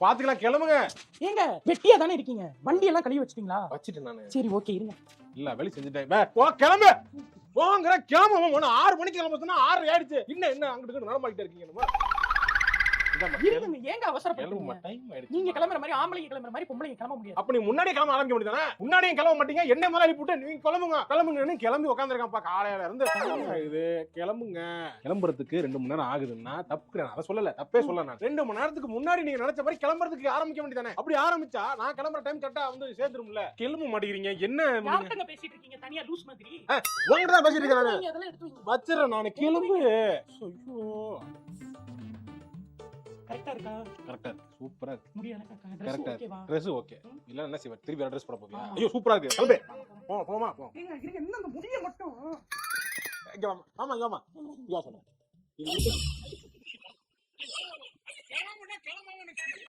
பாத்துக்கலாம் கிளம்புங்க. ஏங்க வெட்டியா தானே இருக்கீங்க, வண்டி எல்லாம் கழுவி வச்சிட்டீங்களா? வச்சிட்டேன் நானு. சரி ஓகே இருங்க. இல்ல வேலை செஞ்சுட்டேன். போ கிளம்பு. போங்கற கிளம்பு. 6 மணிக்கு கிளம்ப சொன்னா 6 ஆயிடுச்சு. என்ன அங்கிட்டு நடமாடிட்டே இருக்கீங்க? இருங்க, ஏங்க அவசரப்படுறீங்க? நீங்க கிளம்புற மாதிரி ஆம்பளைங்க கிளம்புற மாதிரி பொம்பளைங்க கிளம்ப முடியாது. அப்ப நீ முன்னாடியே கிளம்ப ஆரம்பிக்க முடியாதானே? முன்னாடியே கிளம்ப மாட்டீங்க. என்ன முதல்ல போட்டு நீங்க கிளம்புங்க கிளம்பி உட்கார்ந்திருக்கான்ப்பா காலையில இருந்து. இது கிளம்புங்க. கிளம்புறதுக்கு 2 மணி நேரம் ஆகுதுன்னா தப்பு. நான் அத சொல்லல, தப்பே சொல்ல. நான் 2 மணி நேரத்துக்கு முன்னாடி நீங்க நினைச்ச மாதிரி கிளம்புறதுக்கு ஆரம்பிக்க வேண்டியதானே? அப்படி ஆரம்பிச்சா நான் கிளம்புற டைம் கரெக்ட்டா வந்து சேர்ந்துரும்ல. கிளம்ப மாட்டீங்க. என்ன யார்கிட்ட பேசிட்டு இருக்கீங்க தனியா லூஸ் மாதிரி? உங்ககிட்ட தான் பேசிட்டு இருக்கேன் நானு. அதெல்லாம் எடுத்து வைங்க. வச்சிரேன் நானு. கிளம்பு. ஐயோ கரெக்ட்டா இருக்கா? கரெக்ட்டா இருக்கு. சூப்பரா இருக்கு. முடியல காக்கா. Dress கரெக்ட்டா ஓகேவா? Dress okay. இல்ல என்ன செய்வ? திருப்பி வேற Dress போட போறியா? ஐயோ சூப்பரா இருக்கு. கிளம்பு. போமா போ. ஏங்க இருங்க, என்ன அந்த முடிய மட்டும். இங்க வாமா. ஆமா. இங்க வா சொல்றேன்.